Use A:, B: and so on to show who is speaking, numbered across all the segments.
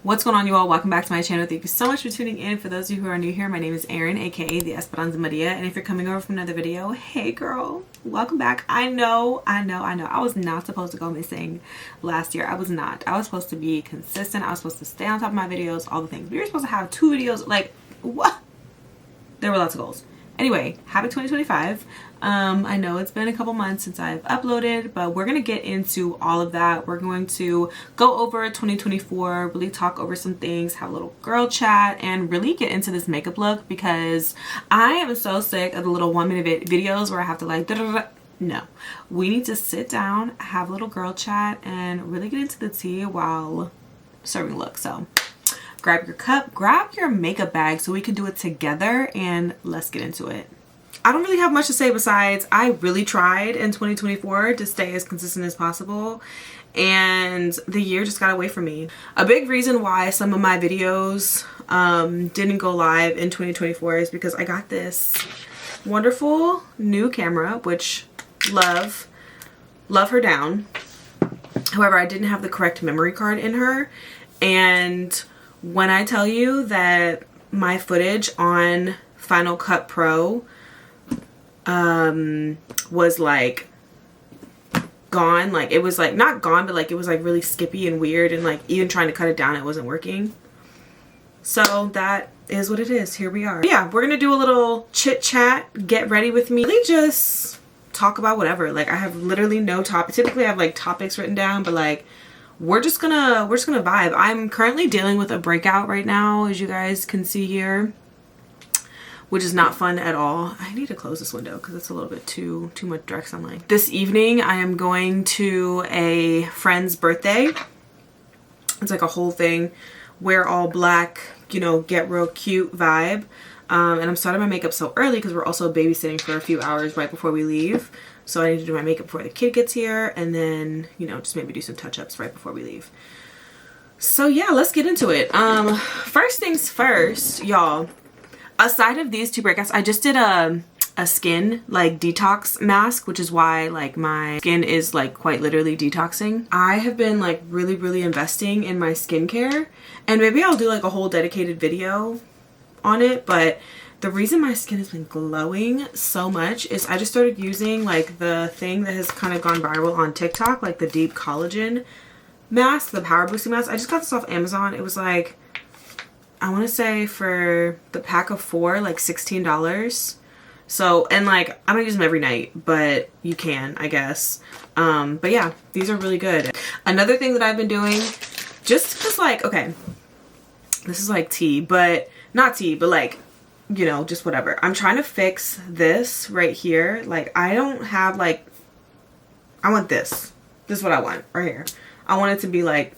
A: What's going on, you all? Welcome back to my channel. Thank you so much for tuning in. For those of you who are new here, my name is Erin, aka the Esperanza Maria, and if you're coming over from another video, hey girl, welcome back. I know I was not supposed to go missing last year. I was not. I was supposed to be consistent. I was supposed to stay on top of my videos, all the things. We were supposed to have 2 videos, like what? There were lots of goals. Anyway, happy 2025. I know it's been a couple months since I've uploaded, but we're gonna get into all of that. We're going to go over 2024, really talk over some things, have a little girl chat, and really get into this makeup look because I am so sick of the little 1-minute videos where I have to like no, we need to sit down, have a little girl chat, and really get into the tea while serving look. So grab your cup, grab your makeup bag so we can do it together, and let's get into it. I don't really have much to say besides I really tried in 2024 to stay as consistent as possible, and the year just got away from me. A big reason why some of my videos didn't go live in 2024 is because I got this wonderful new camera, which love her down. However, I didn't have the correct memory card in her, and when I tell you that my footage on Final Cut Pro was like gone, like it was like not gone, but like it was like really skippy and weird, and like even trying to cut it down, it wasn't working. So that is what it is. Here we are. Yeah, we're gonna do a little chit chat. Get ready with me. Really just talk about whatever. Like I have literally no topic. Typically I have like topics written down, but like we're just gonna vibe. I'm currently dealing with a breakout right now, as you guys can see here, which is not fun at all. I need to close this window because it's a little bit too much direct sunlight. This evening I am going to a friend's birthday. It's like a whole thing, wear all black, you know, get real cute vibe. And I'm starting my makeup so early because we're also babysitting for a few hours right before we leave. So I need to do my makeup before the kid gets here, and then, you know, just maybe do some touch-ups right before we leave. So yeah, let's get into it. First things first, y'all. Aside of these 2 breakouts, I just did a skin like detox mask, which is why like my skin is like quite literally detoxing. I have been like really investing in my skincare, and maybe I'll do like a whole dedicated video on it, but the reason my skin has been glowing so much is I just started using like the thing that has kind of gone viral on TikTok, like the deep collagen mask, the power boosting mask. I just got this off Amazon. It was like, I want to say for the pack of 4, like $16. So, and like I don't use them every night, but you can, I guess. But yeah, these are really good. Another thing that I've been doing, just because like, okay, this is like tea, but not tea, but like, you know, just whatever. I'm trying to fix this right here. Like I don't have like, I want this. This is what I want right here. I want it to be like,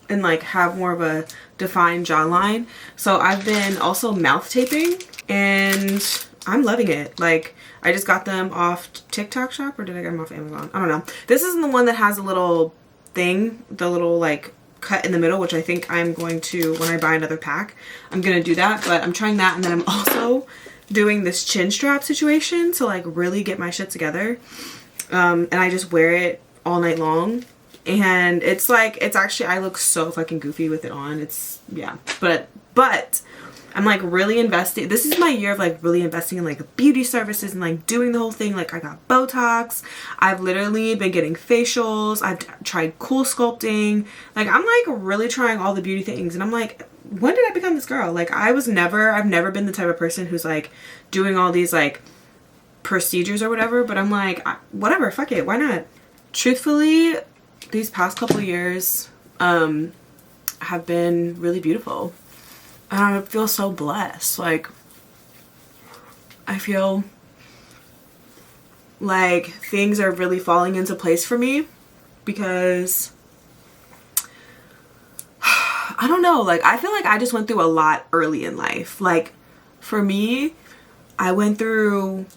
A: and like have more of a defined jawline. So I've been also mouth taping, and I'm loving it. Like I just got them off TikTok shop, or did I get them off Amazon? I don't know. This isn't the one that has a little thing, the little like cut in the middle, which I think I'm going to, when I buy another pack, I'm gonna do that. But I'm trying that, and then I'm also doing this chin strap situation to like really get my shit together. And I just wear it all night long, and it's like, it's actually, I look so fucking goofy with it on. It's, yeah, but I'm like really investing. This is my year of like really investing in like beauty services and like doing the whole thing. Like I got Botox. I've literally been getting facials. I've tried cool sculpting. Like I'm like really trying all the beauty things. And I'm like, when did I become this girl? Like I've never been the type of person who's like doing all these like procedures or whatever. But I'm like, whatever, fuck it. Why not? Truthfully, these past couple years have been really beautiful. And I feel so blessed. Like I feel like things are really falling into place for me because I don't know, like I feel like I just went through a lot early in life. Like for me, I went through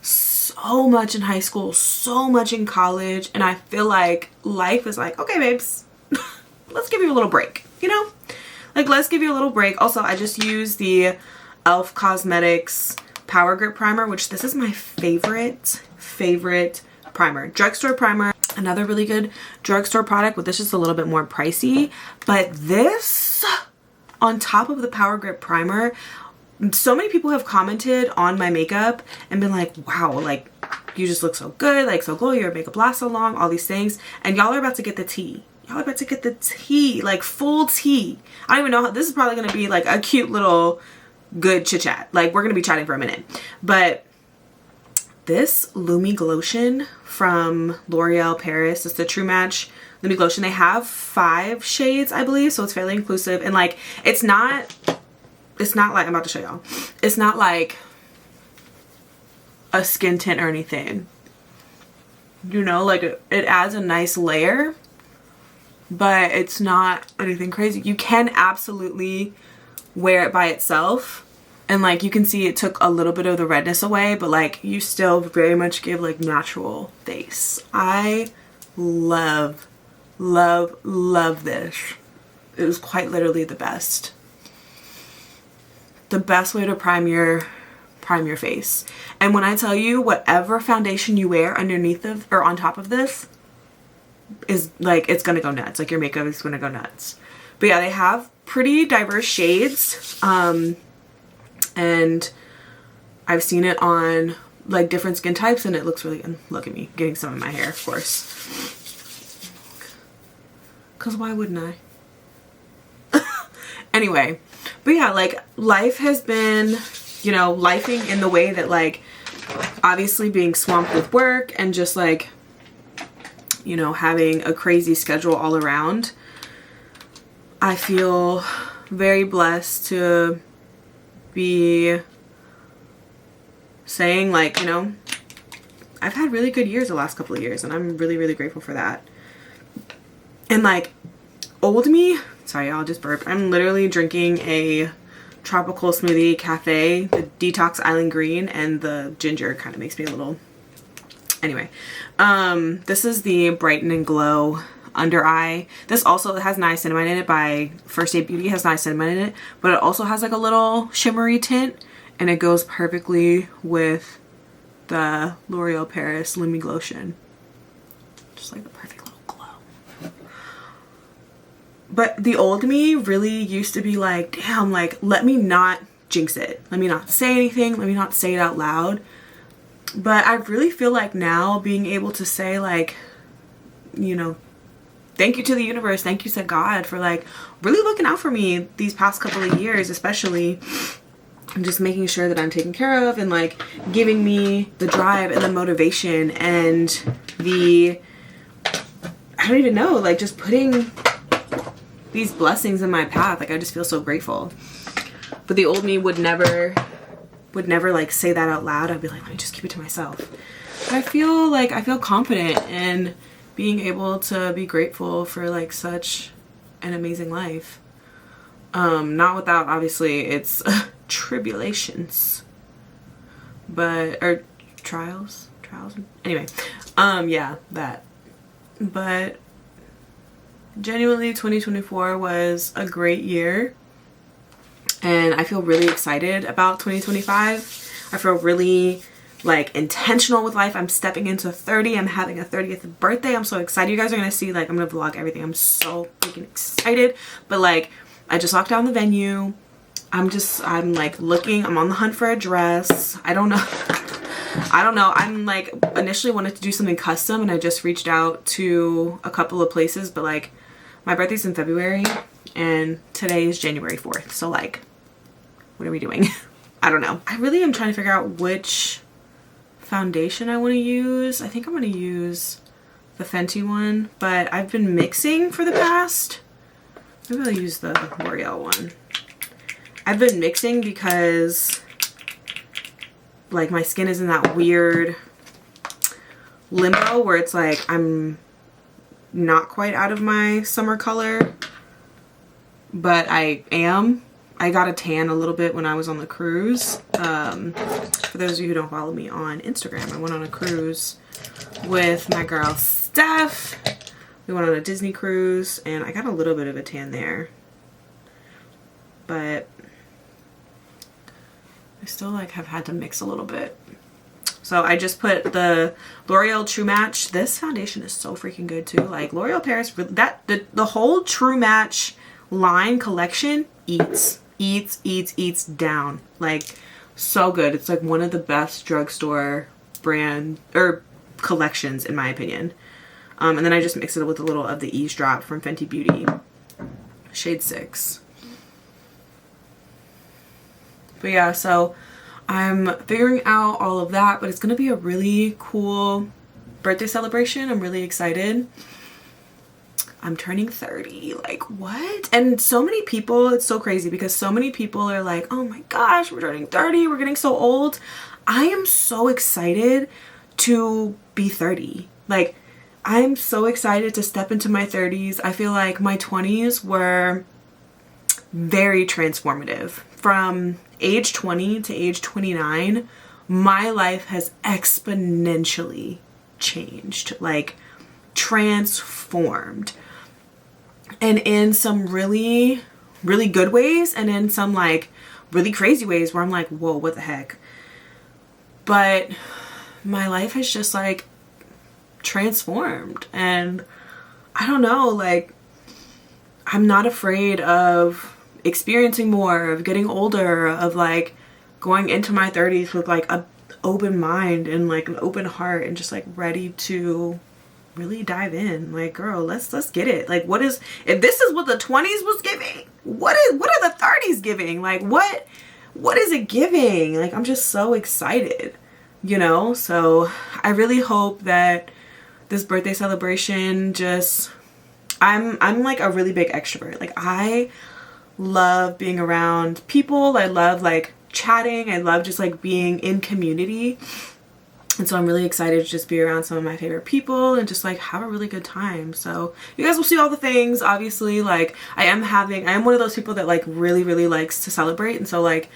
A: so much in high school, so much in college, and I feel like life is like, okay babes, let's give you a little break, you know? Like let's give you a little break. Also, I just used the e.l.f. Cosmetics Power Grip Primer, which this is my favorite primer. Drugstore primer. Another really good drugstore product, but this is a little bit more pricey. But this, on top of the Power Grip Primer, so many people have commented on my makeup and been like, wow, like you just look so good, like so glowy, your makeup lasts so long, all these things. And y'all are about to get the tea. Y'all are about to get the tea, like full tea. I don't even know how, this is probably gonna be like a cute little good chit chat. Like we're gonna be chatting for a minute. But this Lumi Glotion from L'Oreal Paris, it's the True Match Lumi Glotion. They have 5 shades, I believe, so it's fairly inclusive. And like, it's not like, I'm about to show y'all. It's not like a skin tint or anything. You know, like it adds a nice layer, but it's not anything crazy. You can absolutely wear it by itself. And like you can see it took a little bit of the redness away, but like you still very much give like natural face. I love, love, love this. It was quite literally the best. The best way to prime your face. And when I tell you, whatever foundation you wear underneath of or on top of this is like, it's gonna go nuts. Like your makeup is gonna go nuts. But yeah, they have pretty diverse shades. And I've seen it on like different skin types and it looks really good. Look at me getting some in my hair, of course. Cause why wouldn't I? Anyway, but yeah, like life has been, you know, lifing in the way that like obviously being swamped with work and just like, you know, having a crazy schedule all around. I feel very blessed to be saying like, you know, I've had really good years the last couple of years and I'm really, really grateful for that. And like old me, sorry, I'll just burp. I'm literally drinking a tropical smoothie cafe, the Detox Island Green, and the ginger kind of makes me a little, anyway. This is the Brighten and Glow under eye. This also has niacinamide in it by First Aid Beauty. It has niacinamide in it, but it also has like a little shimmery tint and it goes perfectly with the L'Oreal Paris Lumi Glotion. Just like the perfect little glow. But the old me really used to be like, damn, like let me not jinx it. Let me not say anything. Let me not say it out loud. But I really feel like now being able to say like, you know, thank you to the universe, thank you to God for like really looking out for me these past couple of years, especially, and just making sure that I'm taken care of and like giving me the drive and the motivation and the, I don't even know, like just putting these blessings in my path. Like I just feel so grateful. But the old me would never like say that out loud. I'd be like, let me just keep it to myself. But I feel confident in being able to be grateful for like such an amazing life. Not without obviously its tribulations, but, or trials, anyway, yeah, that. But genuinely 2024 was a great year and I feel really excited about 2025. I feel really like intentional with life. I'm stepping into 30. I'm having a 30th birthday. I'm so excited. You guys are gonna see, like, I'm gonna vlog everything. I'm so freaking excited. But like, I just locked down the venue. I'm like looking, I'm on the hunt for a dress. I don't know. I'm like initially wanted to do something custom and I just reached out to a couple of places, but like my birthday's in February and today is January 4th. So like, what are we doing? I don't know. I really am trying to figure out which foundation I want to use. I think I'm going to use the Fenty one, but I've been mixing for the past, maybe I'll use the L'Oreal one. I've been mixing because like my skin is in that weird limbo where it's like I'm not quite out of my summer color, but I am. I got a tan a little bit when I was on the cruise. For those of you who don't follow me on Instagram, I went on a cruise with my girl Steph. We went on a Disney cruise and I got a little bit of a tan there, but I still like have had to mix a little bit. So I just put the L'Oreal True Match. This foundation is so freaking good too. Like L'Oreal Paris, the whole True Match line collection eats down. Like so good. It's like one of the best drugstore brand or collections in my opinion. And then I just mix it with a little of the Eavesdrop from Fenty Beauty, shade 6. But yeah, so I'm figuring out all of that, but it's gonna be a really cool birthday celebration. I'm really excited. I'm turning 30. Like, what? And so many people, it's so crazy because so many people are like, oh my gosh, we're turning 30, we're getting so old. I am so excited to be 30. Like, I'm so excited to step into my 30s. I feel like my 20s were very transformative. From age 20 to age 29, my life has exponentially changed, like transformed. And in some really, really good ways, and in some like really crazy ways where I'm like, whoa, what the heck? But my life has just like transformed, and I don't know, like I'm not afraid of experiencing more, of getting older, of like going into my 30s with like a open mind and like an open heart and just like ready to really dive in. Like, girl, let's get it. Like, what is, if this is what the 20s was giving, what are the 30s giving? Like, what is it giving? Like, I'm just so excited, you know? So I really hope that this birthday celebration just, I'm like a really big extrovert. Like, I love being around people. I love like chatting. I love just like being in community. And so I'm really excited to just be around some of my favorite people and just like have a really good time. So you guys will see all the things. Obviously, like I am one of those people that like really likes to celebrate. And so like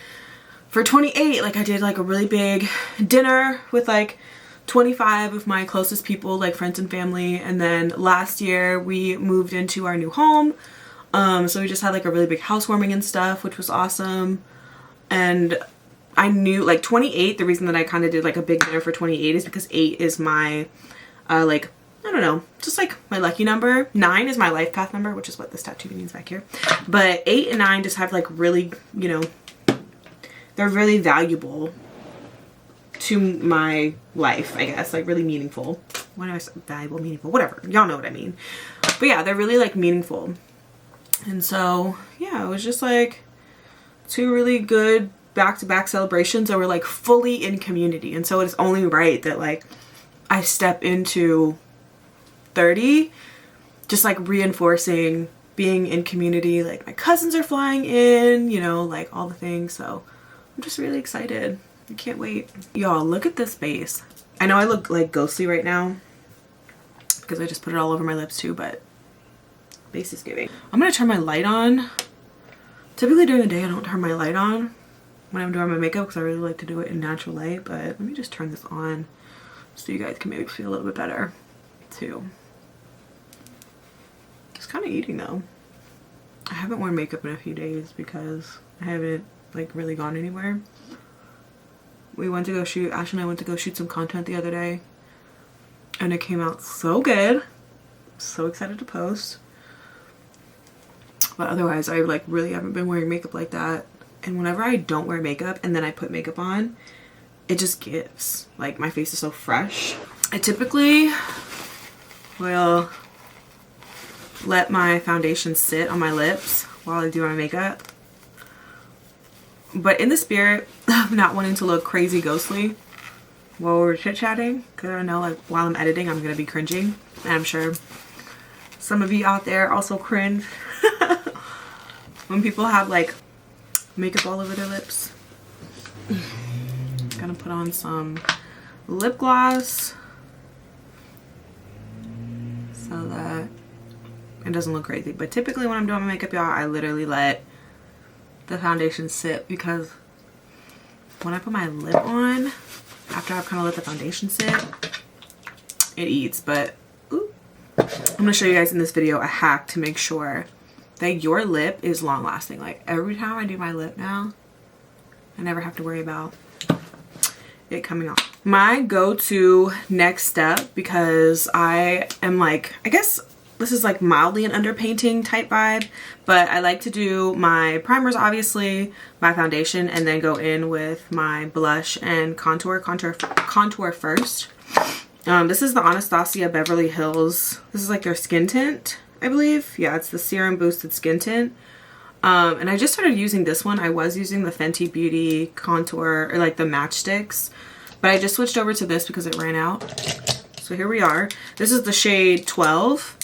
A: for 28, like I did like a really big dinner with like 25 of my closest people, like friends and family. And then last year we moved into our new home. So we just had like a really big housewarming and stuff, which was awesome. And I knew like 28, the reason that I kind of did like a big dinner for 28 is because 8 is my, like, I don't know, just like my lucky number. 9 is my life path number, which is what this tattoo means back here. But 8 and 9 just have like really, you know, they're really valuable to my life, I guess, like really meaningful. When I say valuable, meaningful, whatever, y'all know what I mean. But yeah, they're really like meaningful. And so, yeah, it was just like 2 really good back-to-back celebrations that were like fully in community. And so it's only right that like I step into 30 just like reinforcing being in community. Like my cousins are flying in, you know, like all the things. So I'm just really excited. I can't wait. Y'all, look at this base. I know I look like ghostly right now because I just put it all over my lips too, but base is giving. I'm gonna turn my light on. Typically during the day I don't turn my light on when I'm doing my makeup because I really like to do it in natural light, but let me just turn this on so you guys can maybe feel a little bit better too. It's kind of eating though. I haven't worn makeup in a few days because I haven't like really gone anywhere. We went to go shoot, Ash and I went to go shoot some content the other day and it came out so good. So excited to post. But otherwise I like really haven't been wearing makeup like that. And whenever I don't wear makeup and then I put makeup on, it just gives. Like my face is so fresh. I typically will let my foundation sit on my lips while I do my makeup. But in the spirit of not wanting to look crazy ghostly while we're chit-chatting, because I know like while I'm editing I'm going to be cringing. And I'm sure some of you out there also cringe when people have like makeup all over their lips. Gonna put on some lip gloss so that it doesn't look crazy. But typically when I'm doing my makeup, y'all, I literally let the foundation sit because when I put my lip on, after I've kind of let the foundation sit, it eats. But ooh, I'm gonna show you guys in this video a hack to make sure that your lip is long lasting. Like every time I do my lip now, I never have to worry about it coming off. My go-to next step, because I am like, I guess this is like mildly an underpainting type vibe, but I like to do my primers, obviously, my foundation, and then go in with my blush and contour first. This is the Anastasia Beverly Hills. This is like their skin tint, I believe. Yeah, it's the Serum Boosted Skin Tint. And I just started using this one. I was using the Fenty Beauty contour, or like the matchsticks, but I just switched over to this because it ran out. So here we are. This is the shade 12.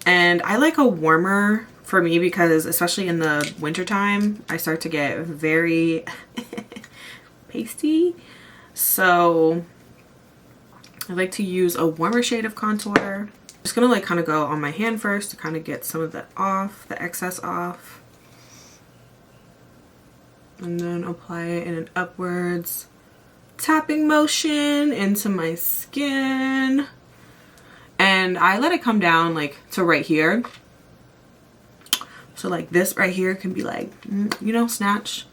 A: And I like a warmer for me because especially in the winter time, I start to get very pasty. So I like to use a warmer shade of contour. I'm just gonna like kind of go on my hand first to kind of get some of that off, the excess off. And then apply it in an upwards tapping motion into my skin. And I let it come down like to right here. So like this right here can be like, you know, snatch.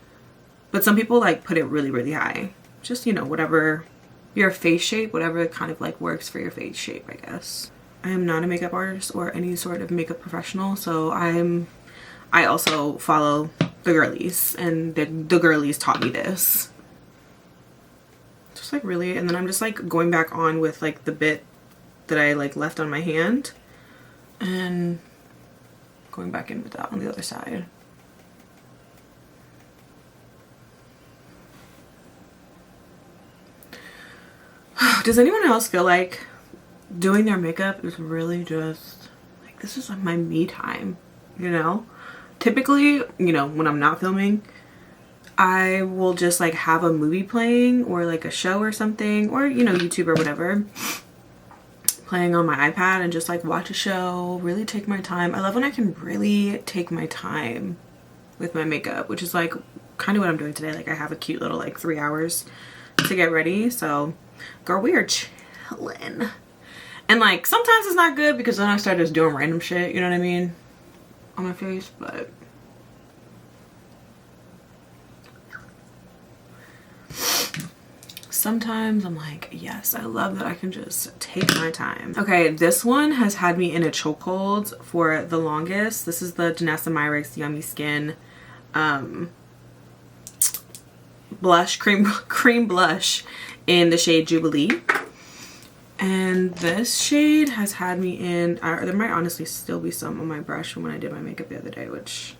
A: But some people like put it really, really high. Just, you know, whatever your face shape, whatever kind of like works for your face shape, I guess. I am not a makeup artist or any sort of makeup professional. So I also follow the girlies, and the girlies taught me this. Just like really, and then I'm just like going back on with like the bit that I like left on my hand and going back in with that on the other side. Does anyone else feel like doing their makeup is really just like, this is like my me time, you know? Typically, you know, when I'm not filming, I will just like have a movie playing or like a show or something, or, you know, YouTube or whatever, playing on my iPad and just like watch a show, really take my time. I love when I can really take my time with my makeup, which is like kind of what I'm doing today. Like I have a cute little like 3 hours to get ready. So girl, we are chilling. And like sometimes it's not good because then I start just doing random shit, you know what I mean, on my face. But sometimes I'm like, yes, I love that I can just take my time. Okay, this one has had me in a chokehold for the longest. This is the Janessa Myricks Yummy Skin blush, cream blush in the shade Jubilee. And this shade has had me in, there might honestly still be some on my brush from when I did my makeup the other day, which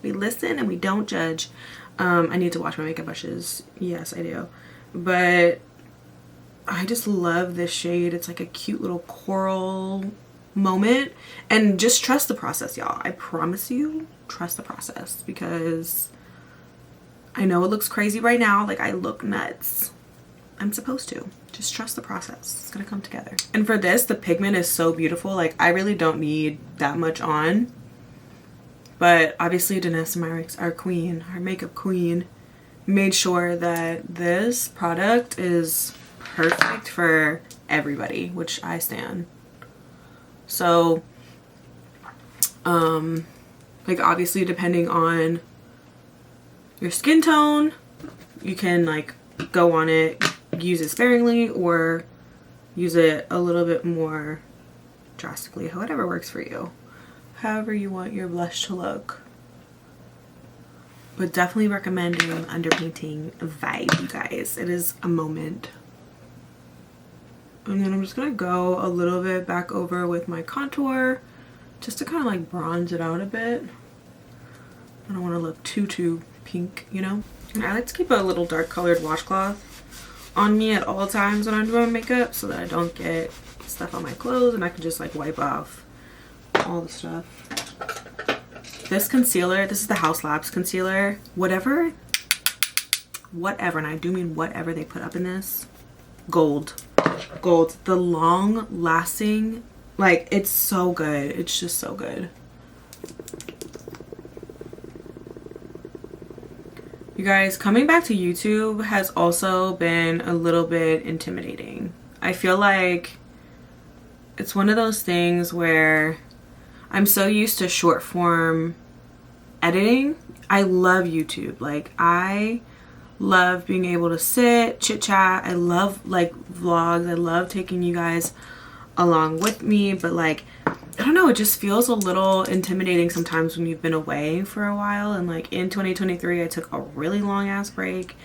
A: we listen and we don't judge. I need to wash my makeup brushes. Yes, I do. But I just love this shade. It's like a cute little coral moment. And just trust the process, y'all. I promise you, trust the process, because I know it looks crazy right now. Like I look nuts. I'm supposed to. Just trust the process. It's gonna come together. And for this, the pigment is so beautiful. Like I really don't need that much on. But obviously Janessa Myricks, our queen, our makeup queen, made sure that this product is perfect for everybody, which I stan. So, like obviously depending on your skin tone, you can like go on it, use it sparingly, or use it a little bit more drastically, whatever works for you. However you want your blush to look. But definitely recommending Underpainting vibe, you guys. It is a moment. And then I'm just gonna go a little bit back over with my contour just to kind of like bronze it out a bit. I don't want to look too pink, you know? And I like to keep a little dark colored washcloth on me at all times when I'm doing my makeup so that I don't get stuff on my clothes and I can just like wipe off all the stuff. This concealer, this is the House Labs concealer. Whatever, and I do mean whatever they put up in this, gold. The long lasting, like it's so good. It's just so good. You guys, coming back to YouTube has also been a little bit intimidating. I feel like it's one of those things where I'm so used to short form editing. I love YouTube. Like I love being able to sit, chit chat. I love like vlogs. I love taking you guys along with me, but like, I don't know, it just feels a little intimidating sometimes when you've been away for a while. And like in 2023, I took a really long ass break.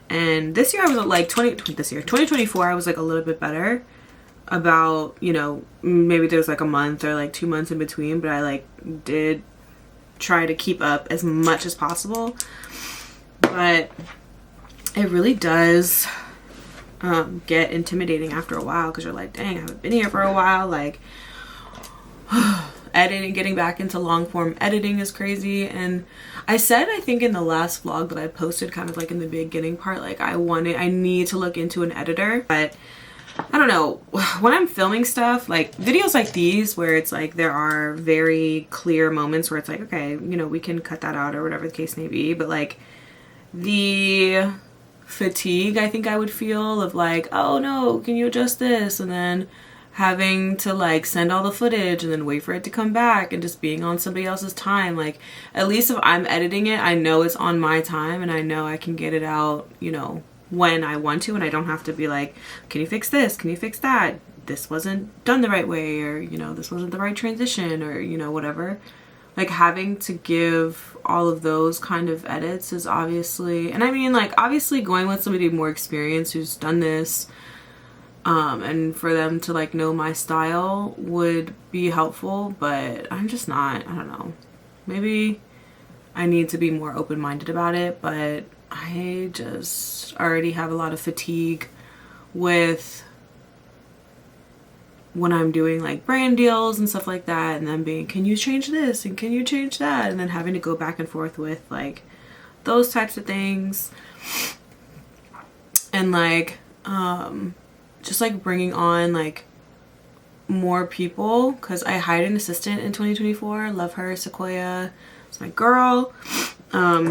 A: And this year I was like 2024, I was like a little bit better about, you know, maybe there's like a month or like 2 months in between, but I like did try to keep up as much as possible. But it really does get intimidating after a while, because you're like, dang, I haven't been here for a while. Like editing, getting back into long form editing is crazy. And I said, I think in the last vlog that I posted, kind of like in the beginning part, like I need to look into an editor. But I don't know, when I'm filming stuff, like videos like these where it's like there are very clear moments where it's like, okay, you know, we can cut that out or whatever the case may be, but like the fatigue I think I would feel of like, oh no, can you adjust this, and then having to like send all the footage and then wait for it to come back and just being on somebody else's time. Like, at least if I'm editing it, I know it's on my time and I know I can get it out, you know, when I want to, and I don't have to be like, can you fix this, can you fix that, this wasn't done the right way, or you know, this wasn't the right transition, or you know, whatever. Like having to give all of those kind of edits is obviously, and I mean like obviously going with somebody more experienced who's done this, and for them to like know my style would be helpful, but I'm just not, I don't know, maybe I need to be more open-minded about it. But I just already have a lot of fatigue with when I'm doing like brand deals and stuff like that, and then being, can you change this and can you change that, and then having to go back and forth with like those types of things. And like just like bringing on like more people, because I hired an assistant in 2024. Love her, Sequoia. It's my girl.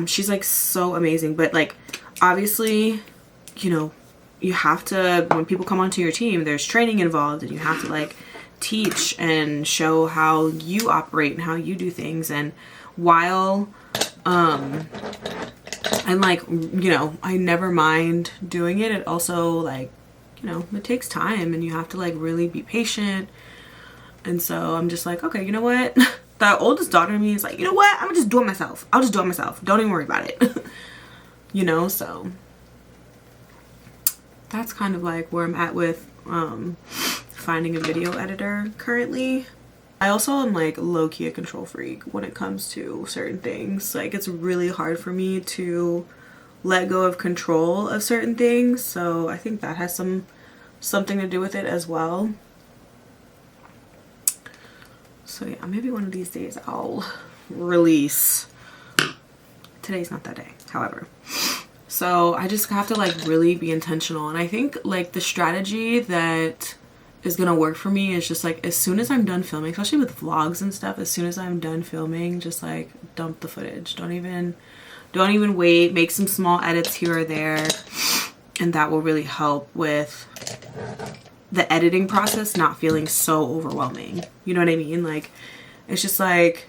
A: She's like so amazing, but like obviously, you know, you have to, when people come onto your team, there's training involved, and you have to like teach and show how you operate and how you do things. And while I'm like, you know, I never mind doing it, it also like, you know, it takes time and you have to like really be patient. And so I'm just like, okay, you know what, the oldest daughter in me is like, you know what, I'm gonna just do it myself. I'll just do it myself, don't even worry about it. You know, so that's kind of like where I'm at with finding a video editor currently. I also am like low-key a control freak when it comes to certain things. Like it's really hard for me to let go of control of certain things, so I think that has something to do with it as well. So yeah, maybe one of these days I'll release. Today's not that day, however. So I just have to like really be intentional. And I think like the strategy that is gonna work for me is just like, as soon as I'm done filming, especially with vlogs and stuff, as soon as I'm done filming, just like dump the footage. Don't even wait. Make some small edits here or there, and that will really help with the editing process not feeling so overwhelming. You know what I mean? Like it's just like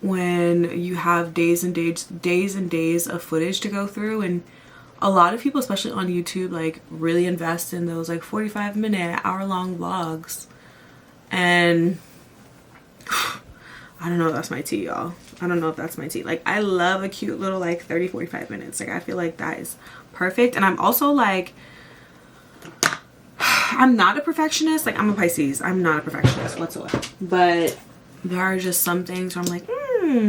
A: when you have days and days of footage to go through, and a lot of people, especially on YouTube, like really invest in those like 45-minute, hour-long vlogs. And I don't know if that's my tea, y'all. I don't know if that's my tea. Like I love a cute little like 30-45 minutes. Like I feel like that is perfect. And I'm also like, I'm not a perfectionist. Like I'm a Pisces. I'm not a perfectionist whatsoever. But there are just some things where I'm like,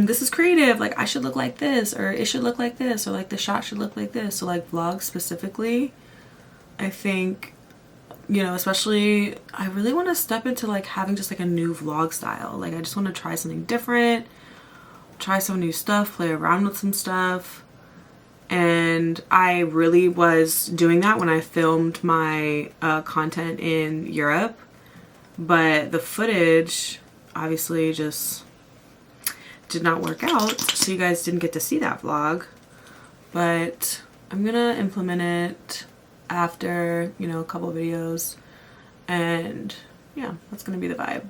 A: this is creative. Like I should look like this, or it should look like this, or like the shot should look like this. So like vlogs specifically, I think, you know, especially I really want to step into like having just like a new vlog style. Like I just want to try something different, try some new stuff, play around with some stuff. And I really was doing that when I filmed my content in Europe, but the footage obviously just did not work out, so you guys didn't get to see that vlog. But I'm gonna implement it after, you know, a couple videos, and yeah, that's gonna be the vibe.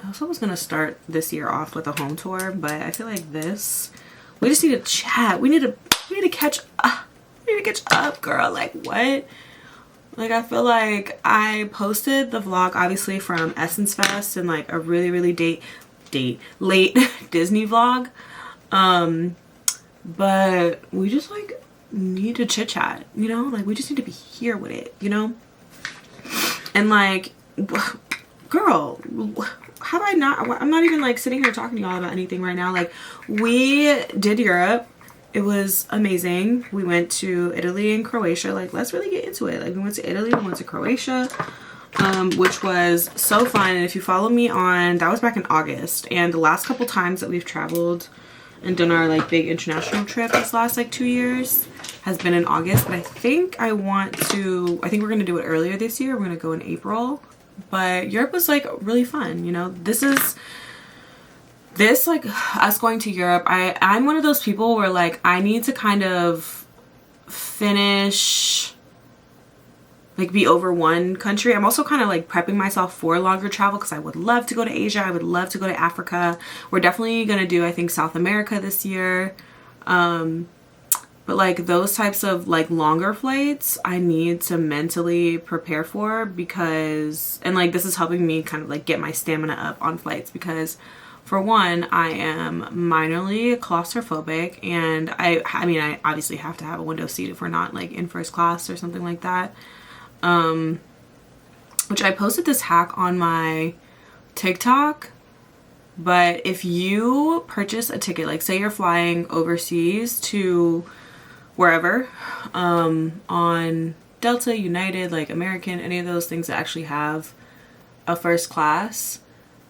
A: I also was gonna start this year off with a home tour, but I feel like we just need to chat. We need to catch up. We need to catch up, girl. Like what? Like I feel like I posted the vlog obviously from Essence Fest and like a really late Disney vlog. But we just like need to chit chat, you know? Like we just need to be here with it, you know? And like, girl, have I not, I'm not even like sitting here talking to y'all about anything right now. Like we did Europe. It was amazing. We went to Italy and Croatia. Like let's really get into it. Like we went to Italy, we went to Croatia, which was so fun. And if you follow me on, that was back in August. And the last couple times that we've traveled and done our like big international trip this last like 2 years has been in August. But I think we're gonna do it earlier this year. We're gonna go in April. But Europe was like really fun, you know. This like us going to Europe, I'm one of those people where like I need to kind of finish, like be over one country. I'm also kind of like prepping myself for longer travel because I would love to go to Asia. I would love to go to Africa. We're definitely gonna do, I think, South America this year. But like those types of like longer flights I need to mentally prepare for, because, and like this is helping me kind of like get my stamina up on flights, because for one, I am minorly claustrophobic, and I mean I obviously have to have a window seat if we're not like in first class or something like that. Which I posted this hack on my TikTok. But if you purchase a ticket, like say you're flying overseas to wherever, on Delta, United, like American, any of those things that actually have a first class,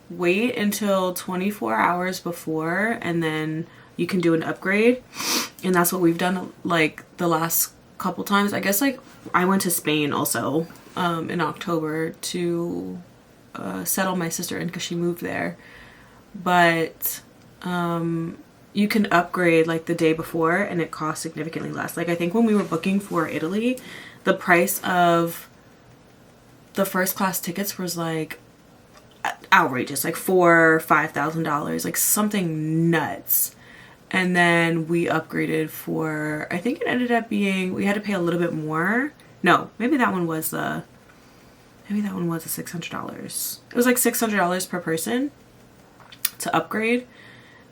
A: wait until 24 hours before and then you can do an upgrade. And that's what we've done like the last couple times. I guess like I went to Spain also in October to settle my sister in because she moved there. But you can upgrade like the day before and it costs significantly less. Like I think when we were booking for Italy, the price of the first class tickets was like outrageous, like $4,000-$5,000, like something nuts. And then we upgraded for, I think it ended up being, we had to pay a little bit more. No, maybe that one was the $600. It was like $600 per person to upgrade.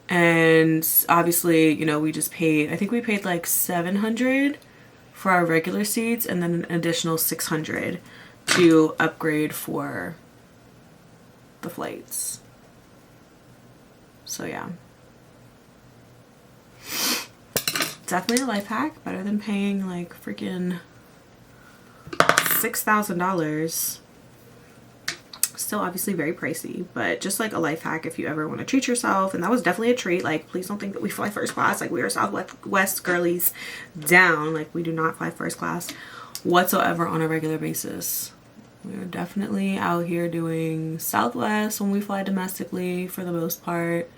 A: And obviously, you know, we just paid, I think we paid like $700 for our regular seats and then an additional $600 to upgrade for the flights. So yeah, definitely a life hack, better than paying like freaking $6,000. Still obviously very pricey, but just like a life hack if you ever want to treat yourself. And that was definitely a treat. Like please don't think that we fly first class. Like we are Southwest girlies down. Like we do not fly first class whatsoever on a regular basis. We are definitely out here doing Southwest when we fly domestically for the most part.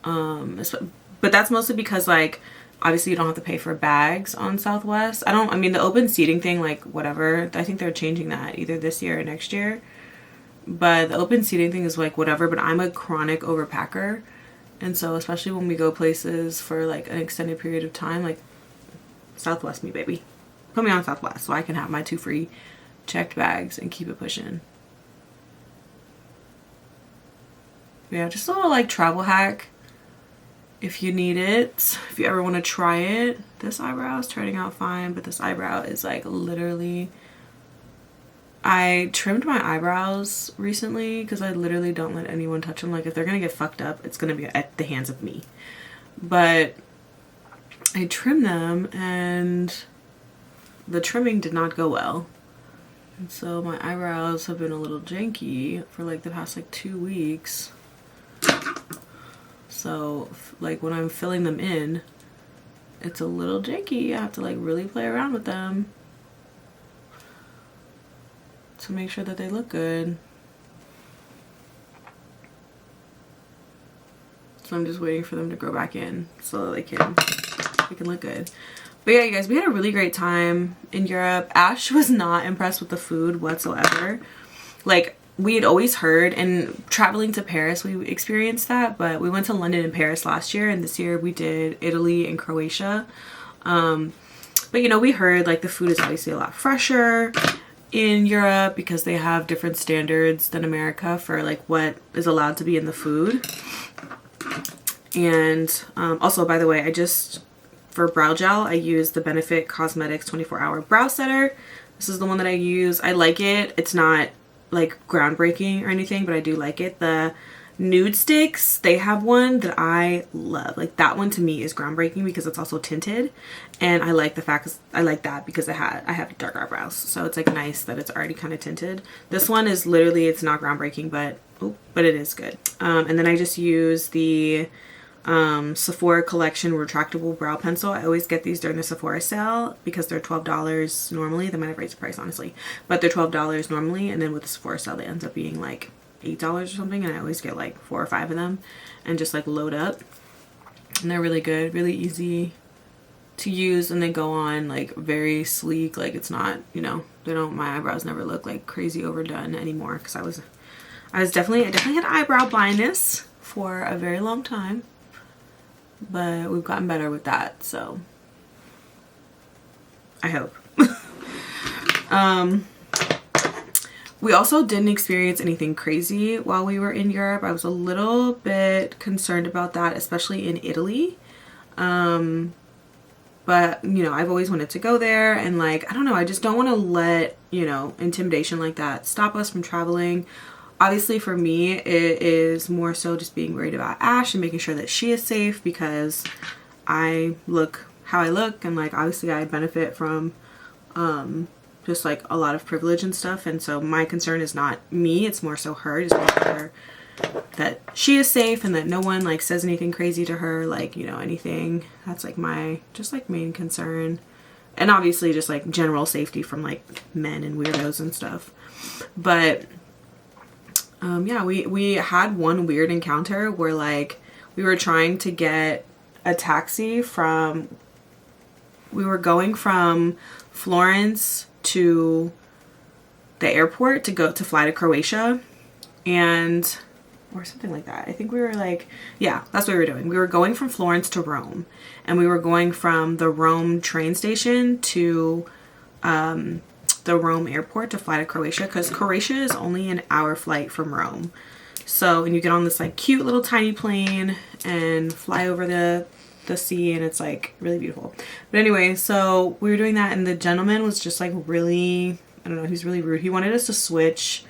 A: But that's mostly because like obviously you don't have to pay for bags on Southwest. I mean the open seating thing, like whatever, I think they're changing that either this year or next year. But the open seating thing is like whatever, but I'm a chronic overpacker. And so especially when we go places for like an extended period of time, like Southwest me, baby. Put me on Southwest so I can have my 2 free checked bags and keep it pushing. Yeah, just a little like travel hack if you need it, if you ever want to try it. This eyebrow is turning out fine, but this eyebrow is like literally, I trimmed my eyebrows recently because I literally don't let anyone touch them. Like if they're gonna get fucked up, it's gonna be at the hands of me. But I trimmed them and the trimming did not go well. And so my eyebrows have been a little janky for like the past like 2 weeks. So like when I'm filling them in, it's a little janky. I have to like really play around with them to make sure that they look good. So I'm just waiting for them to grow back in so that they can look good. But yeah, you guys, we had a really great time in Europe. Ash was not impressed with the food whatsoever. Like we had always heard, and traveling to Paris we experienced that, but we went to London and Paris last year, and this year we did Italy and Croatia. But you know, we heard like the food is obviously a lot fresher in Europe because they have different standards than America for like what is allowed to be in the food. And also, by the way, for brow gel, I use the Benefit Cosmetics 24-hour brow setter. This is the one that I use. I like it. It's not like groundbreaking or anything, but I do like it. The nude sticks, they have one that I love. Like that one to me is groundbreaking because it's also tinted, and I like the fact I like that because I have dark eyebrows, so it's like nice that it's already kind of tinted. This one is literally, it's not groundbreaking, but it is good. And then I just use the Sephora collection retractable brow pencil. I always get these during the Sephora sale because they're $12 normally. They might have raised the price honestly, but they're $12 normally, and then with the Sephora sale they ends up being like $8 or something, and I always get like 4 or 5 of them and just like load up, and they're really good, really easy to use, and they go on like very sleek. Like it's not, you know, my eyebrows never look like crazy overdone anymore because I definitely had eyebrow blindness for a very long time, but we've gotten better with that, so I hope. We also didn't experience anything crazy while we were in Europe. I was a little bit concerned about that, especially in Italy. But, you know, I've always wanted to go there, and like, I don't know, I just don't want to let, you know, intimidation like that stop us from traveling. Obviously for me, it is more so just being worried about Ash and making sure that she is safe because I look how I look, and like obviously I benefit from just like a lot of privilege and stuff, and so my concern is not me, it's more so her, just making sure that she is safe and that no one like says anything crazy to her, like, you know, anything. That's like my just like main concern, and obviously just like general safety from like men and weirdos and stuff. But yeah, we had one weird encounter where like we were trying to get a taxi we were going from Florence to the airport to fly to Croatia, and or something like that. I think we were like, yeah, that's what we were doing. We were going from Florence to Rome, and we were going from the Rome train station to the Rome airport to fly to Croatia, because Croatia is only an hour flight from Rome. So, and you get on this like cute little tiny plane and fly over the sea, and it's like really beautiful. But anyway, so we were doing that, and the gentleman was just like really, I don't know, he's really rude. He wanted us to switch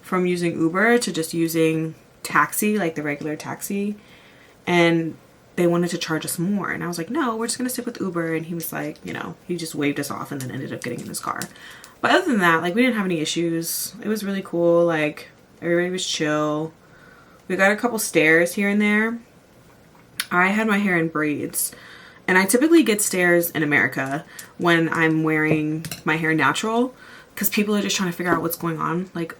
A: from using Uber to just using taxi, like the regular taxi, and they wanted to charge us more, and I was like, no, we're just gonna stick with Uber. And he was like, you know, he just waved us off and then ended up getting in his car. But other than that, like, we didn't have any issues. It was really cool. Like, everybody was chill. We got a couple stares here and there. I had my hair in braids, and I typically get stares in America when I'm wearing my hair natural, because people are just trying to figure out what's going on. Like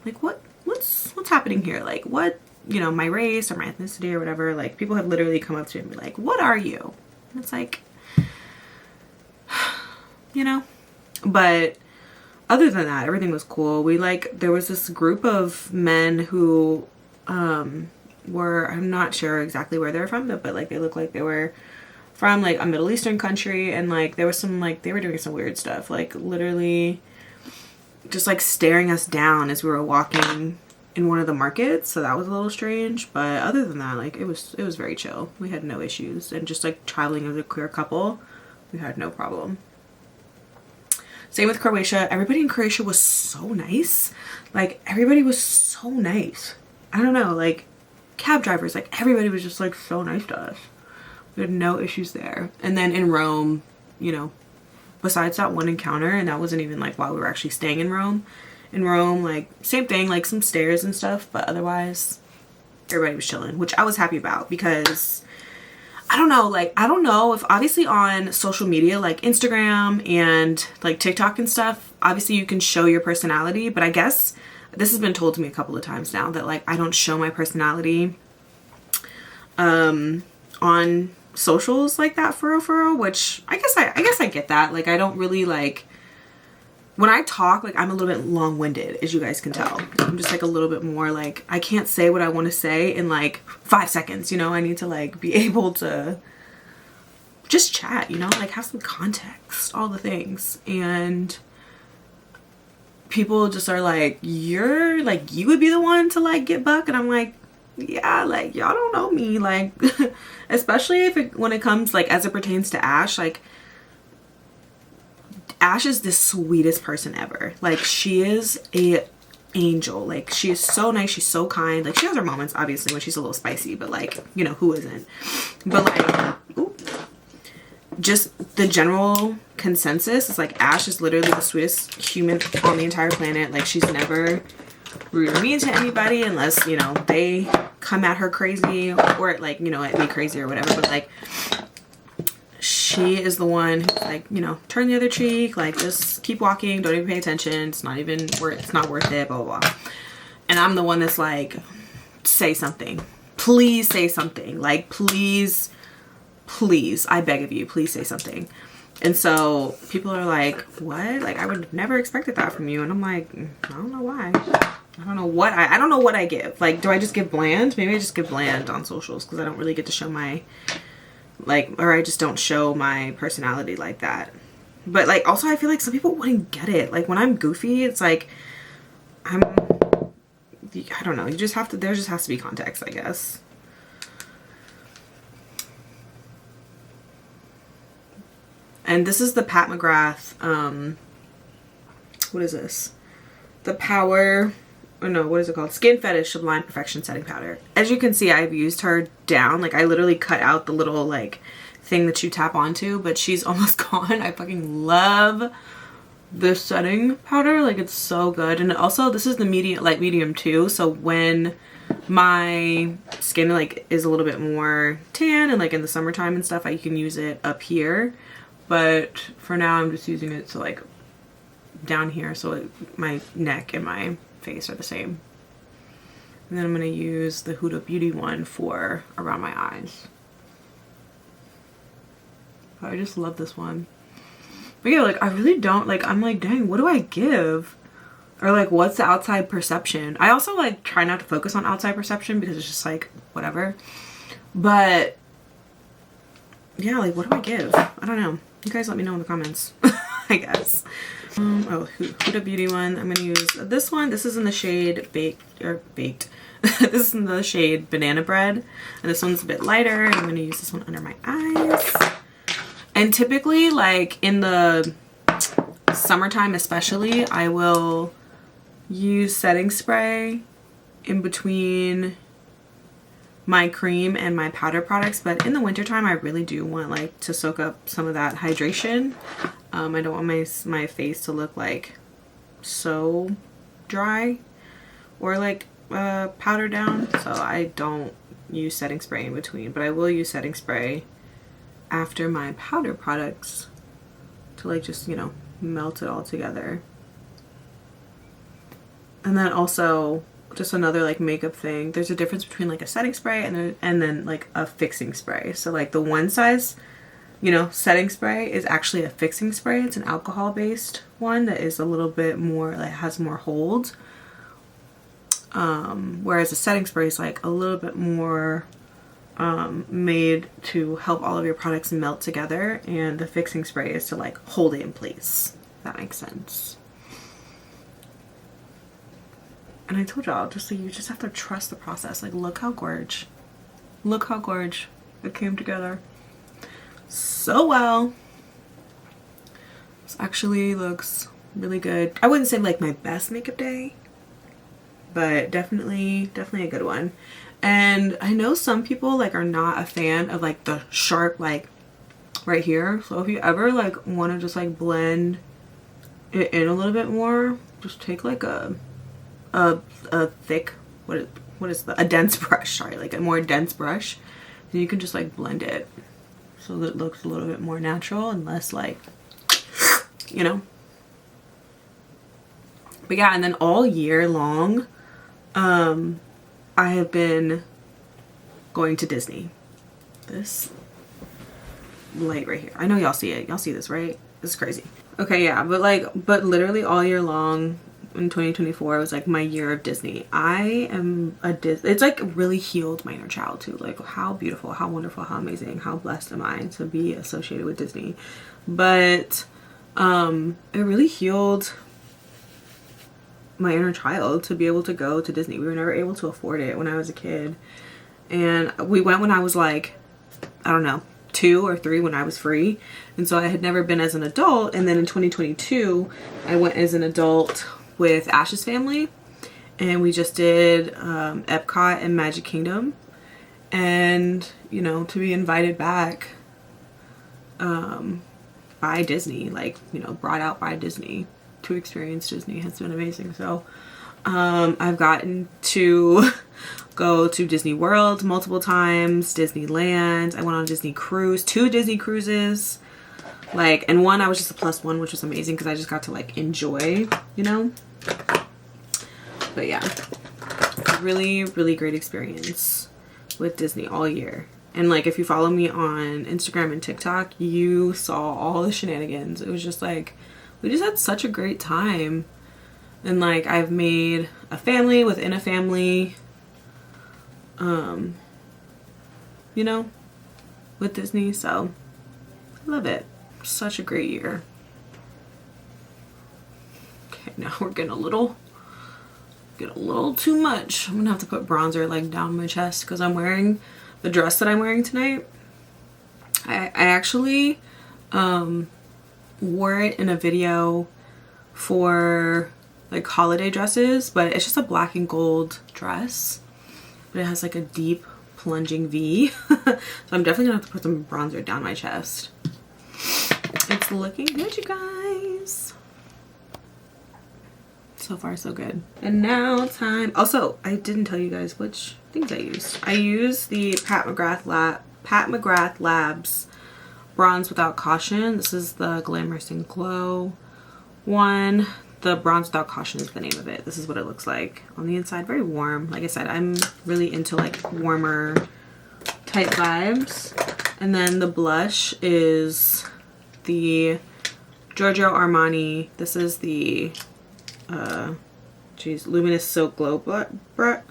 A: what's happening here? Like, what, you know, my race or my ethnicity or whatever. Like, people have literally come up to me and be like, what are you? And it's like, you know. But other than that, everything was cool. There was this group of men who I'm not sure exactly where they're from, but like they look like they were from like a Middle Eastern country, and like there was some, like, they were doing some weird stuff, like literally just like staring us down as we were walking in one of the markets. So that was a little strange, but other than that, like it was very chill. We had no issues, and just like traveling as a queer couple, we had no problem. Same with Croatia. Everybody in Croatia was so nice. Like, everybody was so nice. I don't know, like cab drivers, like everybody was just like so nice to us. We had no issues there. And then in Rome, you know, besides that one encounter, and that wasn't even like while we were actually staying in Rome, like same thing, like some stares and stuff, but otherwise everybody was chilling, which I was happy about, because I don't know, like, I don't know if obviously on social media like Instagram and like TikTok and stuff, obviously you can show your personality, but I guess this has been told to me a couple of times now that like I don't show my personality on socials like that for real, which I guess I get that. Like, I don't really like, when I talk, like, I'm a little bit long-winded, as you guys can tell. I'm just like a little bit more like, I can't say what I want to say in like 5 seconds, you know? I need to like be able to just chat, you know, like have some context, all the things. And people just are like, you're like, you would be the one to like get buck. And I'm like, yeah, like y'all don't know me, like especially when it comes like as it pertains to Ash. Like, Ash is the sweetest person ever. Like, she is a angel. Like, she is so nice, she's so kind. Like, she has her moments obviously when she's a little spicy, but like, you know, who isn't? But like, ooh, just the general consensus is like Ash is literally the sweetest human on the entire planet. Like, she's never rude or mean to anybody unless, you know, they come at her crazy or like, you know, at me crazy or whatever. But like, she is the one who's like, you know, turn the other cheek, like just keep walking, don't even pay attention, it's not even worth, it's not worth it, blah blah blah. And I'm the one that's like, say something, please say something, like please I beg of you, please say something. And so people are like, what? Like, I would have never expected that from you. And I'm like, I don't know why. I don't know what I give. Like, do I just give bland? Maybe I just give bland on socials because I don't really get to show my, like, or I just don't show my personality like that. But like, also I feel like some people wouldn't get it. Like, when I'm goofy, it's like, I don't know, you just have to, there just has to be context, I guess. And this is the Pat McGrath, what is this? The Power, or no, what is it called? Skin Fetish Sublime Perfection Setting Powder. As you can see, I've used her down. Like, I literally cut out the little, like, thing that you tap onto, but she's almost gone. I fucking love this setting powder. Like, it's so good. And also, this is the medium, light medium too. So when my skin, like, is a little bit more tan and, like, in the summertime and stuff, I can use it up here. But for now, I'm just using it to, like, down here, so my neck and my face are the same. And then I'm going to use the Huda Beauty one for around my eyes. I just love this one. But yeah, like, I really don't, like, I'm like, dang, what do I give? Or like, what's the outside perception? I also like try not to focus on outside perception because it's just like, whatever. But yeah, like, what do I give? I don't know. You guys let me know in the comments, I guess. Oh, Huda Beauty one. I'm gonna use this one. This is in the shade Baked. This is in the shade Banana Bread. And this one's a bit lighter. And I'm gonna use this one under my eyes. And typically, like, in the summertime especially, I will use setting spray in between my cream and my powder products, but in the wintertime I really do want, like, to soak up some of that hydration. I don't want my face to look like so dry or like powdered down, so I don't use setting spray in between, but I will use setting spray after my powder products to, like, just, you know, melt it all together. And then also, just another, like, makeup thing, there's a difference between, like, a setting spray and then like a fixing spray. So like the one size, you know, setting spray is actually a fixing spray. It's an alcohol based one that is a little bit more, like, has more hold, whereas a setting spray is like a little bit more made to help all of your products melt together, and the fixing spray is to, like, hold it in place, if that makes sense. And I told y'all, just, like, you just have to trust the process. Like, look how gorge. Look how gorge it came together so well. This actually looks really good. I wouldn't say, like, my best makeup day, but definitely a good one. And I know some people, like, are not a fan of, like, the sharp, like, right here. So if you ever, like, want to just, like, blend it in a little bit more, just take, like, a thick, a dense brush, sorry, like a more dense brush, and you can just, like, blend it so that it looks a little bit more natural and less, like, you know. But yeah, and then all year long, I have been going to Disney. This light right here, I know y'all see it, y'all see this, right? This is crazy. Okay, yeah, but literally all year long in 2024 was like my year of Disney. I am a it's like really healed my inner child too. Like how beautiful, how wonderful, how amazing, how blessed am I to be associated with Disney. But it really healed my inner child to be able to go to Disney. We were never able to afford it when I was a kid. And we went when I was like, I don't know, 2 or 3 when I was free. And so I had never been as an adult. And then in 2022, I went as an adult with Ash's family. And we just did Epcot and Magic Kingdom. And, you know, to be invited back by Disney, like, you know, brought out by Disney to experience Disney has been amazing. So I've gotten to go to Disney World multiple times, Disneyland. I went on a Disney cruise, 2 Disney cruises, like, and one I was just a +1, which was amazing because I just got to like enjoy, you know. But yeah, really, really great experience with Disney all year. And like, if you follow me on Instagram and TikTok, you saw all the shenanigans. It was just like, we just had such a great time. And like, I've made a family within a family, you know, with Disney. So I love it. Such a great year. Okay, now we're getting a little too much. I'm gonna have to put bronzer like down my chest because I'm wearing the dress that I'm wearing tonight. I actually wore it in a video for like holiday dresses, but it's just a black and gold dress, but it has like a deep plunging V. So I'm definitely gonna have to put some bronzer down my chest. It's looking good, you guys. So far so good. And now time, also I didn't tell you guys which things I used. I used the Pat McGrath Labs Bronze Without Caution. This is the Glamorous and Glow one. The Bronze Without Caution is the name of it. This is what it looks like on the inside. Very warm. Like I said, I'm really into like warmer type vibes. And then the blush is the Giorgio Armani. This is the Luminous Silk Glow I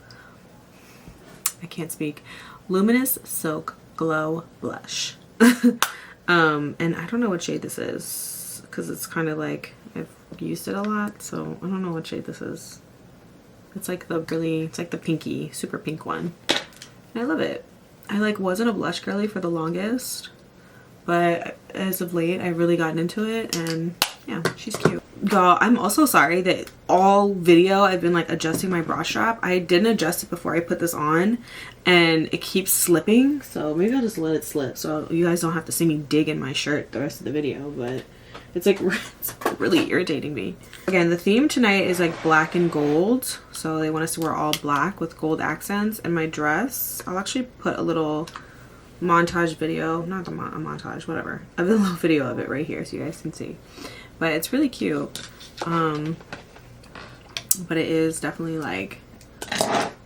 A: can't speak. Luminous Silk Glow Blush. And I don't know what shade this is because it's kind of like, I've used it a lot, so I don't know what shade this is. It's like the pinky, super pink one. And I love it. I like wasn't a blush girly for the longest, but as of late I've really gotten into it, and yeah, she's cute. Y'all, I'm also sorry that all video I've been like adjusting my bra strap. I didn't adjust it before I put this on and it keeps slipping, so maybe I'll just let it slip so you guys don't have to see me dig in my shirt the rest of the video, but it's like, it's really irritating me. Again, the theme tonight is like black and gold, so they want us to wear all black with gold accents. And my dress, I'll actually put a little montage video, not a montage, whatever, a little video of it right here so you guys can see. But it's really cute. But it is definitely like,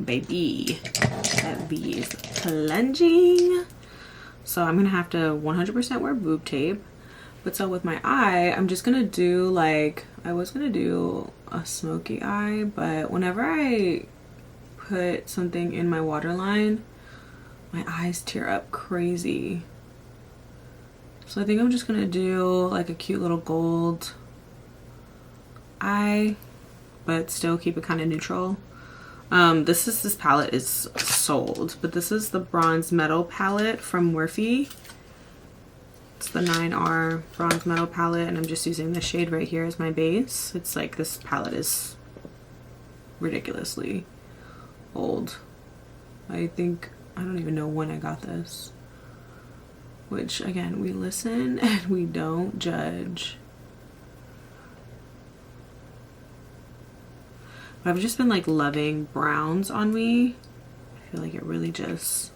A: baby, that V is plunging. So I'm gonna have to 100% wear boob tape. But so with my eye, I'm just gonna do like, I was gonna do a smoky eye, but whenever I put something in my waterline, my eyes tear up crazy. So I think I'm just gonna do like a cute little gold eye, but still keep it kind of neutral. This palette is sold, but this is the Bronze Metal palette from Morphe. It's the 9R Bronze Metal palette, and I'm just using this shade right here as my base. It's like, this palette is ridiculously old. I think, I don't even know when I got this. Which, again, we listen and we don't judge. But I've just been like loving browns on me. I feel like it really just,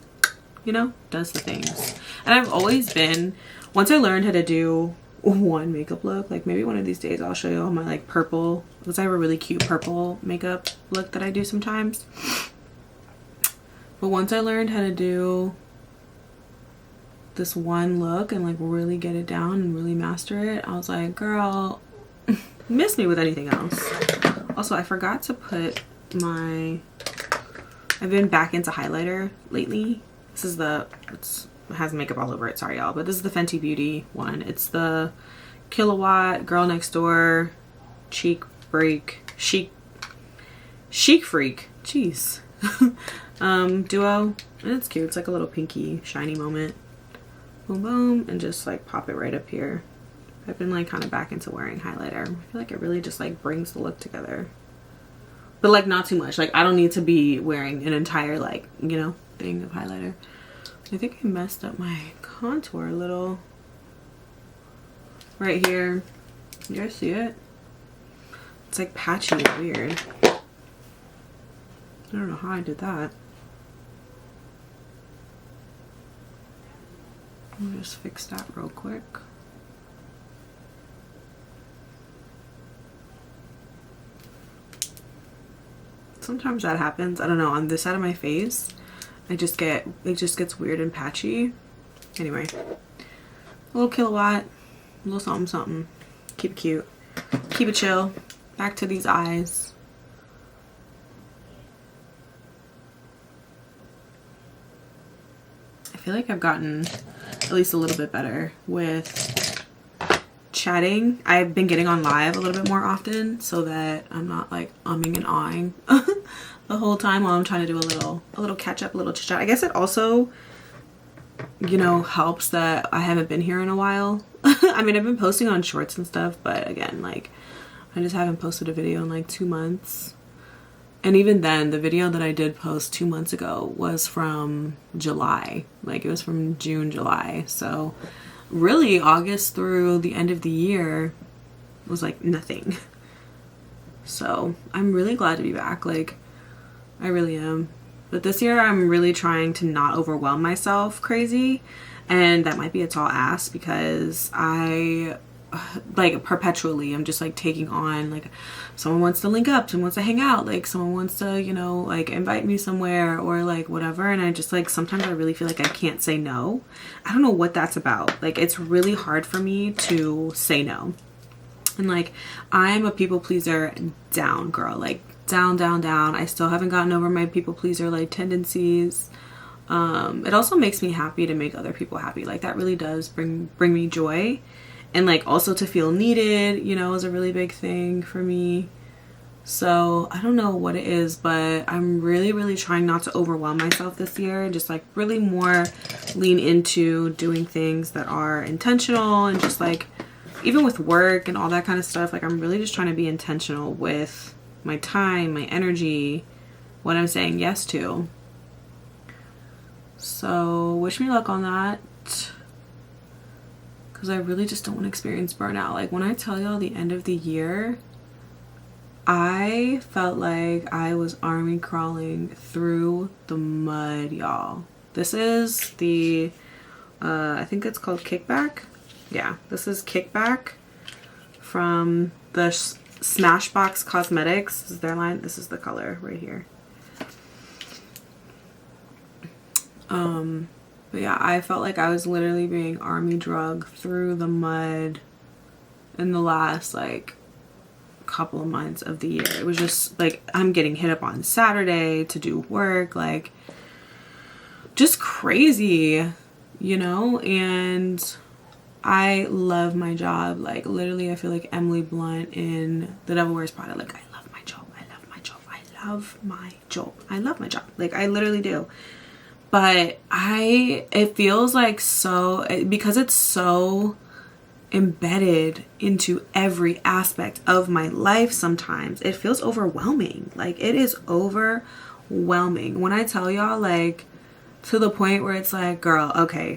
A: you know, does the things. And I've always been, once I learned how to do one makeup look, like maybe one of these days I'll show you all my like purple, because I have a really cute purple makeup look that I do sometimes. But once I learned how to do this one look and like really get it down and really master it, I was like, girl, miss me with anything else. Also, I forgot to put my, I've been back into highlighter lately. This is the, it has makeup all over it, sorry y'all, but this is the Fenty Beauty one. It's the Kilowatt Girl Next Door Chic Freak, jeez. Duo, and it's cute. It's like a little pinky shiny moment. Boom boom, and just like pop it right up here. I've been like kind of back into wearing highlighter. I feel like it really just like brings the look together, but like not too much. Like I don't need to be wearing an entire like, you know, thing of highlighter. I think I messed up my contour a little right here. You guys see it? It's like patchy and weird. I don't know how I did that. Let me just fix that real quick. Sometimes that happens. I don't know, on this side of my face, it just gets weird and patchy. Anyway, a little Kilowatt, a little something something. Keep it cute, keep it chill. Back to these eyes. I feel like I've gotten at least a little bit better with chatting. I've been getting on live a little bit more often so that I'm not like umming and ahhing the whole time while I'm trying to do a little catch up, a little chit chat. I guess it also, you know, helps that I haven't been here in a while. I mean, I've been posting on shorts and stuff, but again, like I just haven't posted a video in like 2 months. And even then, the video that I did post 2 months ago was from July. Like it was from June, July. So really August through the end of the year was like nothing. So I'm really glad to be back. Like I really am. But this year I'm really trying to not overwhelm myself crazy. And that might be a tall ask because I like perpetually I'm just like taking on, like someone wants to link up, someone wants to hang out, like someone wants to, you know, like invite me somewhere or like whatever, and I just like sometimes I really feel like I can't say no. I don't know what that's about. Like it's really hard for me to say no. And like I'm a people pleaser down, girl, like down. I still haven't gotten over my people pleaser like tendencies. It also makes me happy to make other people happy. Like that really does bring me joy. And like also to feel needed, you know, is a really big thing for me. So I don't know what it is, but I'm really trying not to overwhelm myself this year and just like really more lean into doing things that are intentional, and just like even with work and all that kind of stuff, like I'm really just trying to be intentional with my time, my energy, what I'm saying yes to. So wish me luck on that. Because I really just don't want to experience burnout. Like when I tell y'all the end of the year, I felt like I was army crawling through the mud, y'all. This is the, I think it's called Kickback. Yeah, this is Kickback from the Smashbox Cosmetics. This is their line. This is the color right here. But yeah, I felt like I was literally being army drugged through the mud in the last like couple of months of the year. It was just like I'm getting hit up on Saturday to do work, like just crazy, you know? And I love my job. Like literally I feel like Emily Blunt in The Devil Wears Prada. Like I love my job. I love my job. I love my job. I love my job. Like I literally do. But it feels like so, because it's so embedded into every aspect of my life sometimes, it feels overwhelming. Like it is overwhelming. When I tell y'all, like to the point where it's like, girl, okay,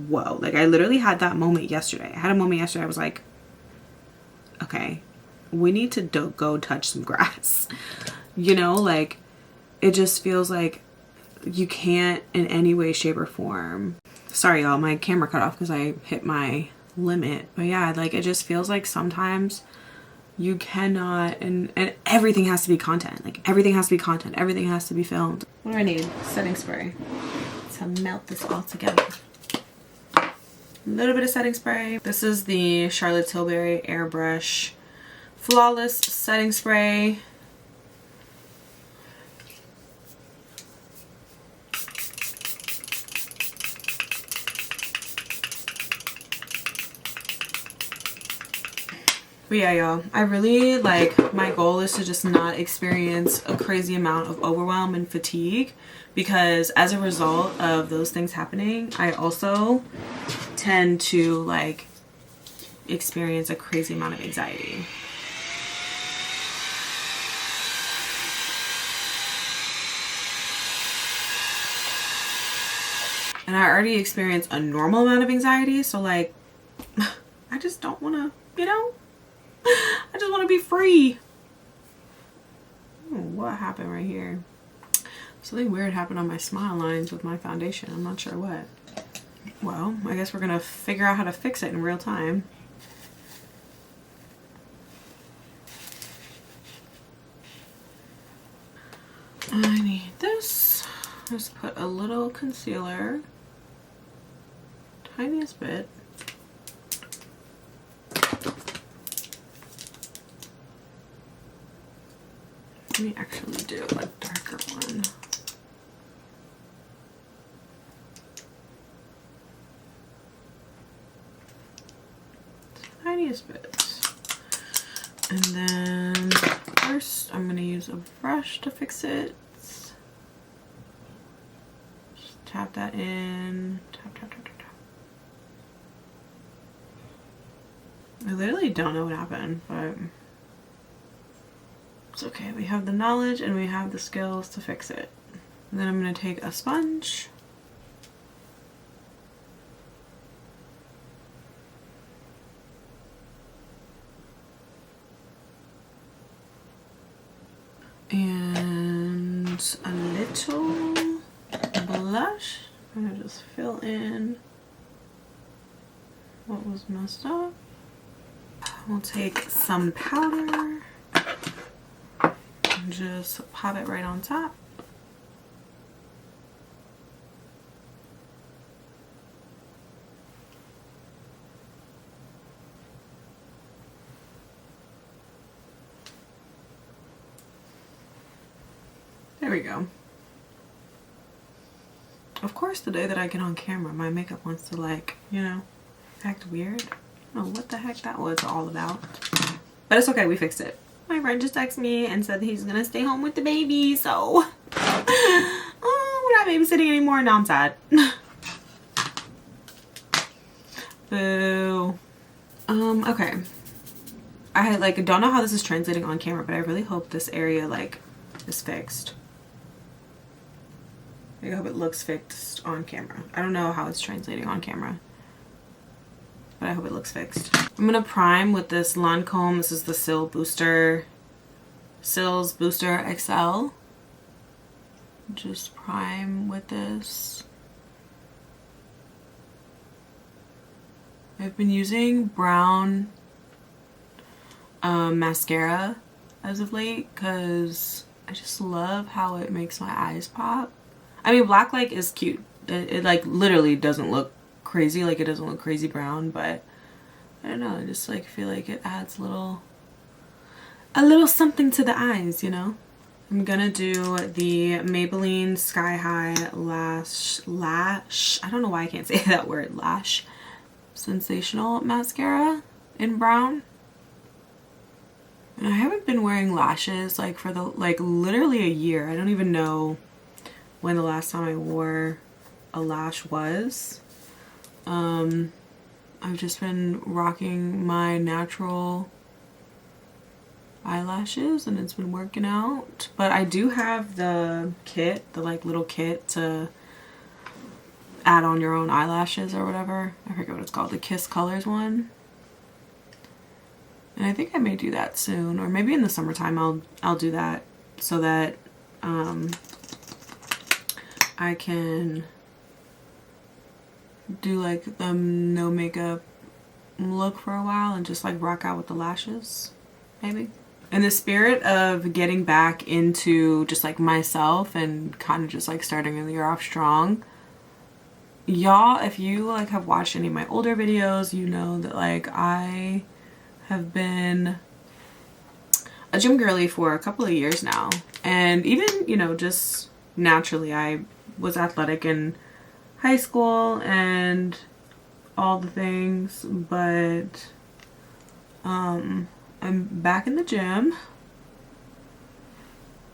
A: whoa. Like I literally had that moment yesterday. I had a moment yesterday. I was like, okay, we need to go touch some grass. You know, like it just feels like you can't in any way, shape, or form. Sorry y'all, my camera cut off because I hit my limit. But yeah, like it just feels like sometimes you cannot, and everything has to be content. Like everything has to be content. Everything has to be filmed. What do I need? Setting spray to melt this all together. little bit of setting spray. This is the Charlotte Tilbury Airbrush Flawless Setting Spray. But yeah, y'all, I really like, my goal is to just not experience a crazy amount of overwhelm and fatigue, because as a result of those things happening, I also tend to like experience a crazy amount of anxiety. And I already experience a normal amount of anxiety, so like, I just don't want to, you know? I just want to be free. Oh, what happened right here? Something weird happened on my smile lines with my foundation. I'm not sure what. Well, I guess we're gonna figure out how to fix it in real time. I need this. Just put a little concealer. Tiniest bit. Let me actually do a darker one. Tiniest bit. And then first I'm gonna use a brush to fix it. Just tap that in. Tap, tap, tap, tap, tap. I literally don't know what happened, but it's okay. We have the knowledge and we have the skills to fix it. And then I'm going to take a sponge. And a little blush. I'm going to just fill in what was messed up. We'll take some powder. Just pop it right on top. There we go. Of course, the day that I get on camera, my makeup wants to, like, you know, act weird. I don't know what the heck that was all about. But it's okay, we fixed it. My friend just texted me and said that he's gonna stay home with the baby, so oh, we're not babysitting anymore. Now I'm sad. Boo. Okay. I like don't know how this is translating on camera, but I really hope this area like is fixed. I hope it looks fixed on camera. I don't know how it's translating on camera, but I hope it looks fixed. I'm gonna prime with this Lancome. This is the Cils Booster XL. Just prime with this. I've been using brown mascara as of late because I just love how it makes my eyes pop. I mean, black like is cute. It like literally doesn't look crazy, like it doesn't look crazy brown, but I don't know, I just like feel like it adds a little something to the eyes, you know. I'm gonna do the Maybelline Sky High Lash, I don't know why I can't say that word, Lash Sensational Mascara in brown. And I haven't been wearing lashes like for literally a year. I don't even know when the last time I wore a lash was. I've just been rocking my natural eyelashes and it's been working out. But I do have the kit, the like little kit to add on your own eyelashes or whatever. I forget what it's called, the Kiss Colors one. And I think I may do that soon, or maybe in the summertime I'll do that so that I can do like the no makeup look for a while and just like rock out with the lashes, maybe. In the spirit of getting back into just like myself and kind of just like starting the year off strong, y'all, if you like have watched any of my older videos, you know that like I have been a gym girly for a couple of years now. And even, you know, just naturally, I was athletic in high school and all the things, but I'm back in the gym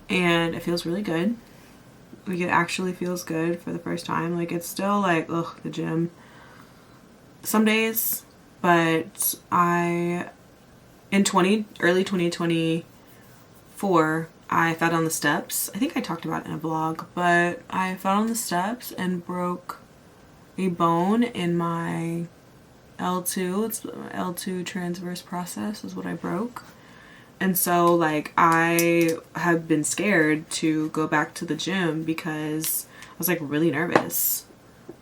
A: and it feels really good. Like, it actually feels good for the first time. Like, it's still like, ugh, the gym some days, but early 2024, I fell down the steps. I think I talked about it in a vlog, but I fell down the steps and broke a bone in my L2. It's L2 transverse process is what I broke. And so like I have been scared to go back to the gym because I was like really nervous.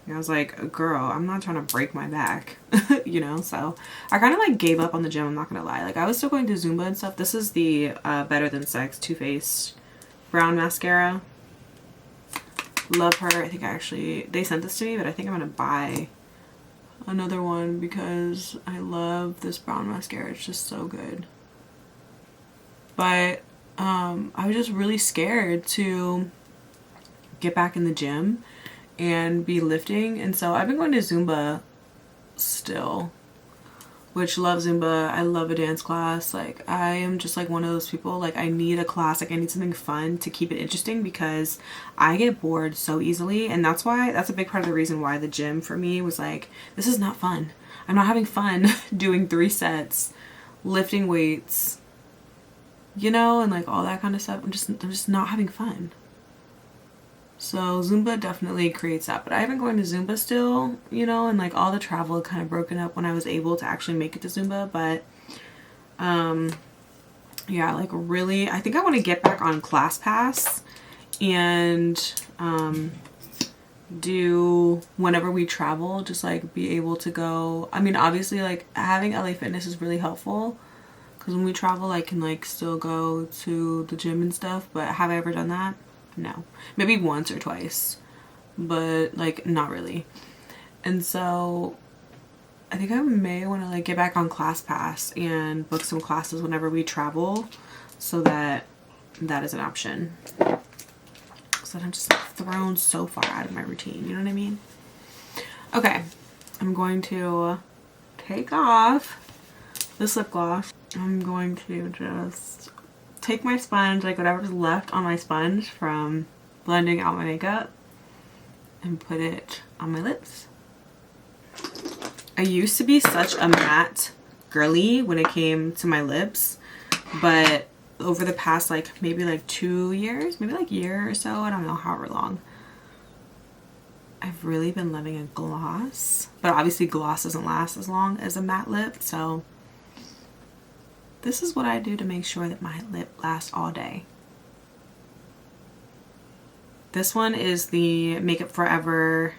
A: And I was like, girl, I'm not trying to break my back, you know? So I kind of like gave up on the gym, I'm not gonna lie. Like I was still going to Zumba and stuff. This is the Better Than Sex Too Faced brown mascara. Love her. I think they sent this to me, but I think I'm gonna buy another one because I love this brown mascara. It's just so good. But I was just really scared to get back in the gym and be lifting, and so I've been going to Zumba still, which love Zumba. I love a dance class. Like I am just like one of those people, like I need a class, like I need something fun to keep it interesting because I get bored so easily. And that's a big part of the reason why the gym for me was like, this is not fun. I'm not having fun doing 3 sets, lifting weights, you know, and like all that kind of stuff. I'm just not having fun. So Zumba definitely creates that, but I've been going to Zumba still, you know, and like all the travel kind of broken up when I was able to actually make it to Zumba. But yeah, like really, I think I want to get back on ClassPass and do whenever we travel, just like be able to go. I mean, obviously like having LA Fitness is really helpful because when we travel I can like still go to the gym and stuff, but have I ever done that? No. Maybe once or twice, but like not really. And so I think I may want to like get back on ClassPass and book some classes whenever we travel so that that is an option. So that I'm just like thrown so far out of my routine, you know what I mean? Okay, I'm going to take off this lip gloss. I'm going to just take my sponge, like whatever's left on my sponge from blending out my makeup, and put it on my lips. I used to be such a matte girly when it came to my lips, but over the past like maybe like 2 years, maybe like a year or so, I don't know, however long, I've really been loving a gloss. But obviously gloss doesn't last as long as a matte lip, so this is what I do to make sure that my lip lasts all day. This one is the Makeup Forever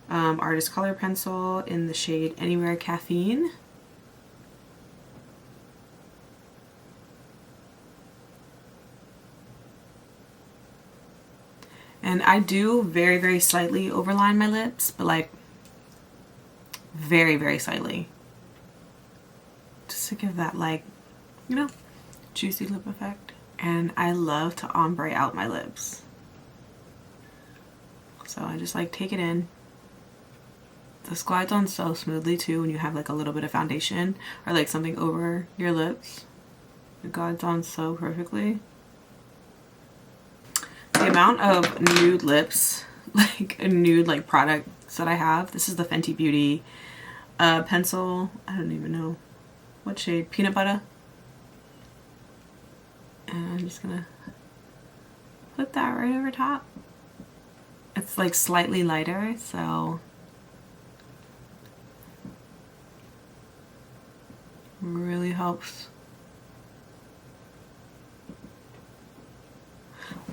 A: Artist Color Pencil in the shade Anywhere Caffeine. And I do very, very slightly overline my lips, but like very, very slightly. Just to give that like, you know, juicy lip effect. And I love to ombre out my lips. So I just like take it in. This glides on so smoothly too when you have like a little bit of foundation or like something over your lips. It glides on so perfectly. The amount of nude lips, like nude like products that I have. This is the Fenty Beauty pencil. I don't even know what shade. Peanut Butter. And I'm just gonna put that right over top. It's like slightly lighter, so really helps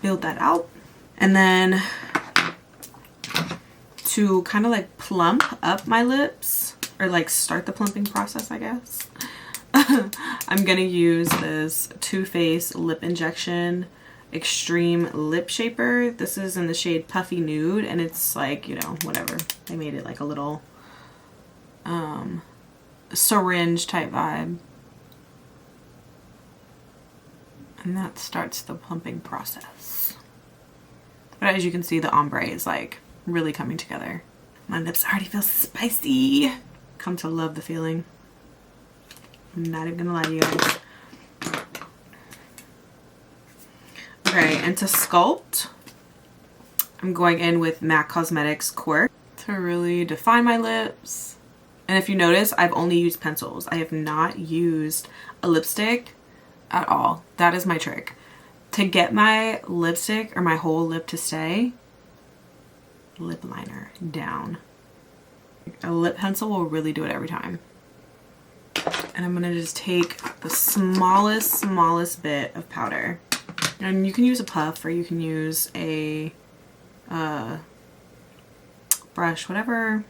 A: build that out. And then to kind of like plump up my lips, or like start the plumping process, I guess, I'm gonna use this Too Faced lip injection. Extreme Lip Shaper. This is in the shade Puffy Nude, and it's like, you know, whatever. They made it like a little syringe type vibe. And that starts the plumping process. But as you can see, the ombre is like really coming together. My lips already feel spicy. Come to love the feeling. I'm not even gonna lie to you guys. Okay, and to sculpt, I'm going in with MAC Cosmetics Quirk to really define my lips. And if you notice, I've only used pencils. I have not used a lipstick at all. That is my trick. To get my lipstick or my whole lip to stay, lip liner down. A lip pencil will really do it every time. And I'm gonna just take the smallest bit of powder. And you can use a puff or you can use a brush, whatever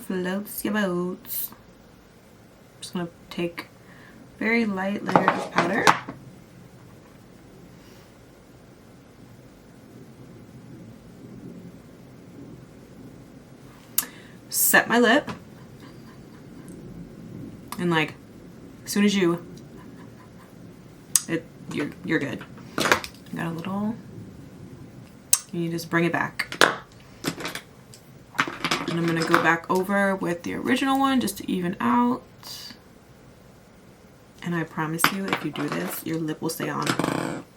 A: floats your boats. I'm just gonna take a very light layer of powder. Set my lip. And like, as soon as you're good. Got a little, and you just bring it back. And I'm gonna go back over with the original one just to even out. And I promise you, if you do this, your lip will stay on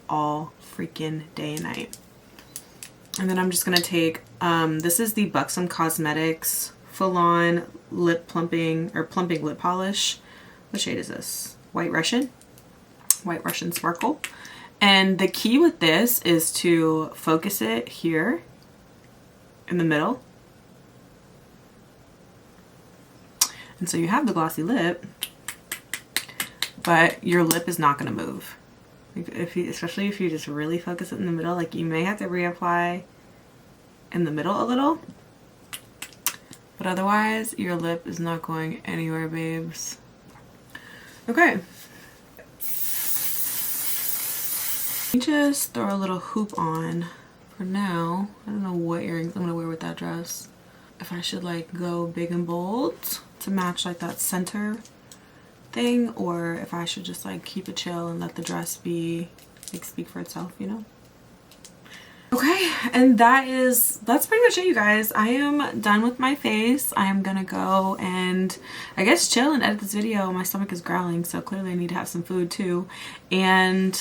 A: all freaking day and night. And then I'm just gonna take, this is the Buxom Cosmetics Full On Lip Plumping, or Plumping Lip Polish. What shade is this? White Russian Sparkle. And the key with this is to focus it here in the middle. And so you have the glossy lip, but your lip is not going to move. Especially if you just really focus it in the middle, like you may have to reapply in the middle a little, but otherwise your lip is not going anywhere, babes. Okay. Just throw a little hoop on for now. I don't know what earrings I'm gonna wear with that dress. If I should like go big and bold to match like that center thing, or if I should just like keep it chill and let the dress be like speak for itself, you know? Okay, and that's pretty much it, you guys. I am done with my face. I am gonna go and I guess chill and edit this video. My stomach is growling, so clearly I need to have some food too, and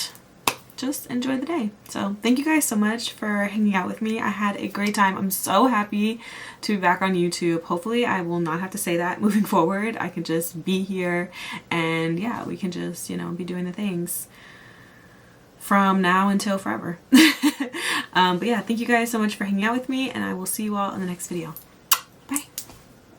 A: just enjoy the day. So thank you guys so much for hanging out with me. I had a great time. I'm so happy to be back on YouTube. Hopefully I will not have to say that moving forward. I can just be here and yeah, we can just, you know, be doing the things from now until forever. But yeah, thank you guys so much for hanging out with me, and I will see you all in the next video.